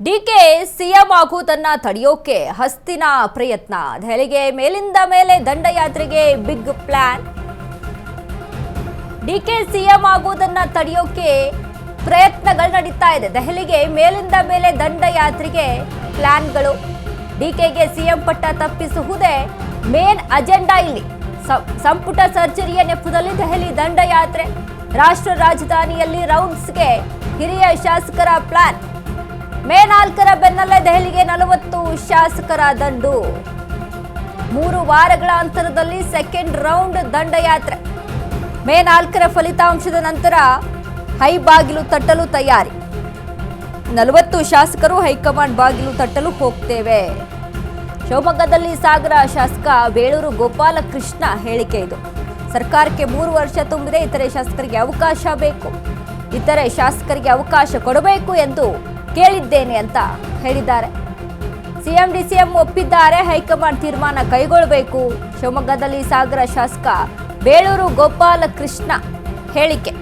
DK CM ಆಗುವುದನ್ನ ತಡೆಯೋಕೆ ಹಸ್ತಿನ ಪ್ರಯತ್ನ. ದೆಹಲಿಗೆ ಮೇಲಿಂದ ಮೇಲೆ ದಂಡಯಾತ್ರೆಗೆ ಬಿಗ್ ಪ್ಲಾನ್. ಡಿಕೆ ಸಿಎಂ ಆಗುವುದನ್ನ ತಡೆಯೋಕೆ ಪ್ರಯತ್ನಗಳು ನಡೀತಾ ಇದೆ. ದೆಹಲಿಗೆ ಮೇಲಿಂದ ಮೇಲೆ ದಂಡಯಾತ್ರೆಗೆ ಪ್ಲಾನ್ಗಳು. ಡಿಕೆಗೆ ಸಿಎಂ ಪಟ್ಟ ತಪ್ಪಿಸುವುದೇ ಮೇನ್ ಅಜೆಂಡಾ. ಇಲ್ಲಿ ಸಂಪುಟ ಸರ್ಜರಿಯ ನೆಪದಲ್ಲಿ ದೆಹಲಿ ದಂಡಯಾತ್ರೆ. ರಾಷ್ಟ್ರ ರಾಜಧಾನಿಯಲ್ಲಿ ರೌಂಡ್ಸ್ಗೆ ಹಿರಿಯ ಶಾಸಕರ ಪ್ಲಾನ್. ಮೇ 4ರ ಬೆನ್ನಲ್ಲೇ ದೆಹಲಿಗೆ 40 ಶಾಸಕರ ದಂಡು. 3 ವಾರಗಳ ಅಂತರದಲ್ಲಿ ಸೆಕೆಂಡ್ ರೌಂಡ್ ದಂಡಯಾತ್ರೆ. ಮೇ 4ರ ಫಲಿತಾಂಶದ ನಂತರ ಹೈ ಬಾಗಿಲು ತಟ್ಟಲು ತಯಾರಿ. 40 ಶಾಸಕರು ಹೈಕಮಾಂಡ್ ಬಾಗಿಲು ತಟ್ಟಲು ಹೋಗ್ತೇವೆ. ಶಿವಮೊಗ್ಗದಲ್ಲಿ ಸಾಗರ ಶಾಸಕ ಬೇಳೂರು ಗೋಪಾಲಕೃಷ್ಣ ಹೇಳಿಕೆ ಇದು. ಸರ್ಕಾರಕ್ಕೆ 3 ವರ್ಷ ತುಂಬಿದೆ, ಇತರೆ ಶಾಸಕರಿಗೆ ಅವಕಾಶ ಬೇಕು, ಇತರೆ ಶಾಸಕರಿಗೆ ಅವಕಾಶ ಕೊಡಬೇಕು ಎಂದು ಕೇಳಿದ್ದೇನೆ ಅಂತ ಹೇಳಿದ್ದಾರೆ. ಸಿಎಂ ಡಿಸಿಎಂ ಒಪ್ಪಿದ್ದಾರೆ, ಹೈಕಮಾಂಡ್ ತೀರ್ಮಾನ ಕೈಗೊಳ್ಳಬೇಕು. ಶಿವಮೊಗ್ಗದಲ್ಲಿ ಸಾಗರ ಶಾಸಕ ಬೇಳೂರು ಗೋಪಾಲಕೃಷ್ಣ ಹೇಳಿಕೆ.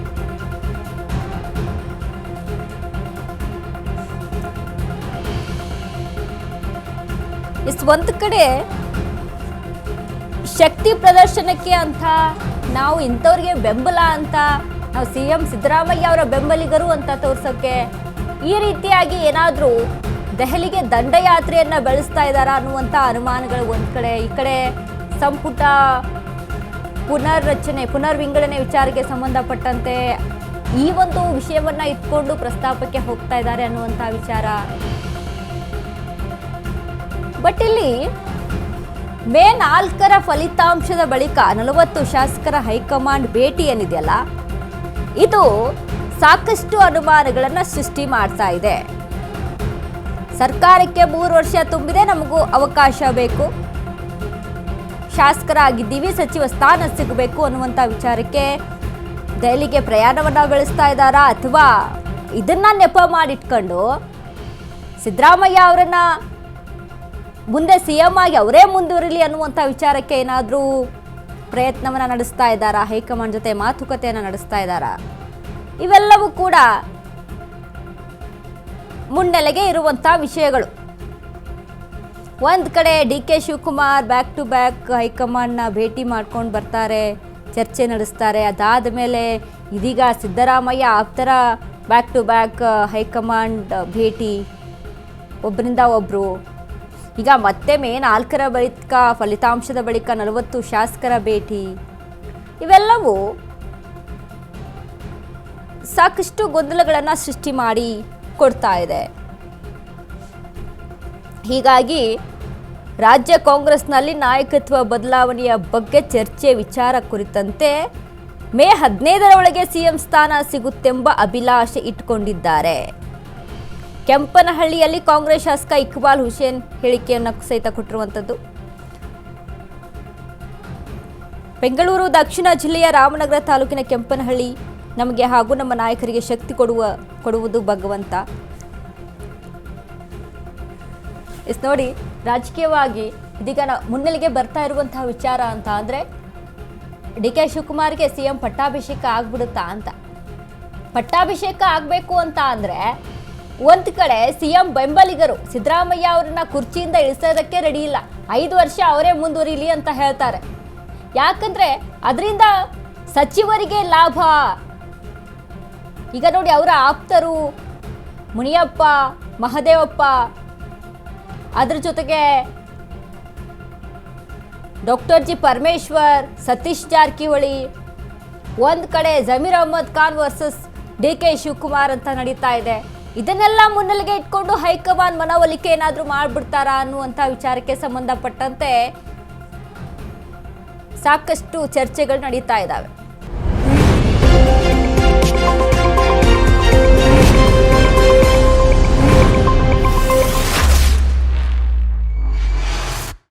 ಒಂದು ಕಡೆ ಶಕ್ತಿ ಪ್ರದರ್ಶನಕ್ಕೆ ಅಂತ ನಾವು ಇಂಥವ್ರಿಗೆ ಬೆಂಬಲ ಅಂತ, ನಾವು ಸಿಎಂ ಸಿದ್ದರಾಮಯ್ಯ ಅವರ ಬೆಂಬಲಿಗರು ಅಂತ ತೋರ್ಸೋಕೆ ಈ ರೀತಿಯಾಗಿ ಏನಾದರೂ ದೆಹಲಿಗೆ ದಂಡಯಾತ್ರೆಯನ್ನ ಬೆಳೆಸ್ತಾ ಇದ್ದಾರಾ ಅನ್ನುವಂಥ ಅನುಮಾನಗಳು ಒಂದ್ ಕಡೆ. ಈ ಕಡೆ ಸಂಪುಟ ಪುನರ್ವಿಂಗಡಣೆ ವಿಚಾರಕ್ಕೆ ಸಂಬಂಧಪಟ್ಟಂತೆ ಈ ಒಂದು ವಿಷಯವನ್ನ ಇಟ್ಕೊಂಡು ಪ್ರಸ್ತಾಪಕ್ಕೆ ಹೋಗ್ತಾ ಇದ್ದಾರೆ ಅನ್ನುವಂಥ ವಿಚಾರ. ಬಟ್ ಇಲ್ಲಿ ಮೇ 4ರ ಫಲಿತಾಂಶದ ಬಳಿಕ 40 ಶಾಸಕರ ಹೈಕಮಾಂಡ್ ಭೇಟಿ ಏನಿದೆಯಲ್ಲ, ಇದು ಸಾಕಷ್ಟು ಅನುಮಾನಗಳನ್ನ ಸೃಷ್ಟಿ ಮಾಡ್ತಾ ಇದೆ. ಸರ್ಕಾರಕ್ಕೆ 3 ವರ್ಷ ತುಂಬಿದೆ, ನಮಗೂ ಅವಕಾಶ ಬೇಕು, ಶಾಸಕರಾಗಿದ್ದೀವಿ, ಸಚಿವ ಸ್ಥಾನ ಸಿಗಬೇಕು ಅನ್ನುವಂಥ ವಿಚಾರಕ್ಕೆ ದೆಹಲಿಗೆ ಪ್ರಯಾಣವನ್ನ ಬೆಳೆಸ್ತಾ ಇದ್ದಾರಾ, ಅಥವಾ ಇದನ್ನ ನೆಪ ಮಾಡಿಟ್ಕೊಂಡು ಸಿದ್ದರಾಮಯ್ಯ ಅವರನ್ನ ಮುಂದೆ ಸಿಎಂ ಆಗಿ ಅವರೇ ಮುಂದುವರಿಲಿ ಅನ್ನುವಂಥ ವಿಚಾರಕ್ಕೆ ಏನಾದರೂ ಪ್ರಯತ್ನವನ್ನ ನಡೆಸ್ತಾ ಇದ್ದಾರಾ, ಹೈಕಮಾಂಡ್ ಜೊತೆ ಮಾತುಕತೆಯನ್ನು ನಡೆಸ್ತಾ ಇದ್ದಾರಾ? ಇವೆಲ್ಲವೂ ಕೂಡ ಮುನ್ನೆಲೆಗೆ ಇರುವಂಥ ವಿಷಯಗಳು. ಒಂದು ಕಡೆ D K Shivakumar back to back ಹೈಕಮಾಂಡ್ನ ಭೇಟಿ ಮಾಡ್ಕೊಂಡು ಬರ್ತಾರೆ, ಚರ್ಚೆ ನಡೆಸ್ತಾರೆ. ಅದಾದ ಮೇಲೆ ಇದೀಗ ಸಿದ್ದರಾಮಯ್ಯ ಆಪ್ತರ ಬ್ಯಾಕ್ ಟು ಬ್ಯಾಕ್ ಹೈಕಮಾಂಡ್ ಭೇಟಿ, ಒಬ್ಬರಿಂದ ಒಬ್ಬರು. ಈಗ ಮತ್ತೆ ಮೇ 4ರ ಬಳಿಕ ಫಲಿತಾಂಶದ ಬಳಿಕ 40 ಶಾಸಕರ ಭೇಟಿ. ಇವೆಲ್ಲವೂ ಸಾಕಷ್ಟು ಗೊಂದಲಗಳನ್ನು ಸೃಷ್ಟಿ ಮಾಡಿ ಕೊಡ್ತಾ ಇದೆ. ಹೀಗಾಗಿ ರಾಜ್ಯ ಕಾಂಗ್ರೆಸ್ನಲ್ಲಿ ನಾಯಕತ್ವ ಬದಲಾವಣೆಯ ಬಗ್ಗೆ ಚರ್ಚೆ ವಿಚಾರ ಕುರಿತಂತೆ ಮೇ 15ರ ಒಳಗೆ ಸಿಎಂ ಸ್ಥಾನ ಸಿಗುತ್ತೆಂಬ ಅಭಿಲಾಷೆ ಇಟ್ಕೊಂಡಿದ್ದಾರೆ. ಕೆಂಪನಹಳ್ಳಿಯಲ್ಲಿ ಕಾಂಗ್ರೆಸ್ ಶಾಸಕ ಇಕ್ಬಾಲ್ ಹುಸೇನ್ ಹೇಳಿಕೆಯನ್ನು ಸಹಿತ ಕೊಟ್ಟಿರುವಂಥದ್ದು. ಬೆಂಗಳೂರು ದಕ್ಷಿಣ ಜಿಲ್ಲೆಯ ರಾಮನಗರ ತಾಲೂಕಿನ ಕೆಂಪನಹಳ್ಳಿ ನಮಗೆ ಹಾಗೂ ನಮ್ಮ ನಾಯಕರಿಗೆ ಶಕ್ತಿ ಕೊಡುವುದು ಭಗವಂತ. ನೋಡಿ, ರಾಜಕೀಯವಾಗಿ ಇದೀಗ ಮುನ್ನೆಲೆಗೆ ಬರ್ತಾ ಇರುವಂತಹ ವಿಚಾರ ಅಂತ ಅಂದರೆ ಡಿ ಕೆ ಶಿವಕುಮಾರ್ಗೆ ಸಿಎಂ ಪಟ್ಟಾಭಿಷೇಕ ಆಗ್ಬಿಡುತ್ತಾ ಅಂತ. ಪಟ್ಟಾಭಿಷೇಕ ಆಗಬೇಕು ಅಂತ ಅಂದರೆ ಒಂದು ಕಡೆ ಸಿಎಂ ಬೆಂಬಲಿಗರು ಸಿದ್ದರಾಮಯ್ಯ ಅವರನ್ನ ಕುರ್ಚಿಯಿಂದ ಇಳಿಸೋದಕ್ಕೆ ರೆಡಿ ಇಲ್ಲ, 5 ವರ್ಷ ಅವರೇ ಮುಂದುವರಿಲಿ ಅಂತ ಹೇಳ್ತಾರೆ. ಯಾಕಂದ್ರೆ ಅದರಿಂದ ಸಚಿವರಿಗೆ ಲಾಭ. ಈಗ ನೋಡಿ, ಅವರ ಆಪ್ತರು ಮುನಿಯಪ್ಪ, ಮಹದೇವಪ್ಪ, ಅದ್ರ ಜೊತೆಗೆ ಡಾಕ್ಟರ್ ಜಿ ಪರಮೇಶ್ವರ್, ಸತೀಶ್ ಜಾರಕಿಹೊಳಿ, ಒಂದು ಕಡೆ Zameer Ahmed Khan versus D K Shivakumar ಅಂತ ನಡೀತಾ ಇದೆ. ಇದನ್ನೆಲ್ಲ ಮುನ್ನೆಲೆಗೆ ಇಟ್ಕೊಂಡು ಹೈಕಮಾಂಡ್ ಮನವೊಲಿಕೆ ಏನಾದರೂ ಮಾಡ್ಬಿಡ್ತಾರಾ ಅನ್ನುವಂಥ ವಿಚಾರಕ್ಕೆ ಸಂಬಂಧಪಟ್ಟಂತೆ ಸಾಕಷ್ಟು ಚರ್ಚೆಗಳು ನಡೀತಾ ಇದ್ದಾವೆ.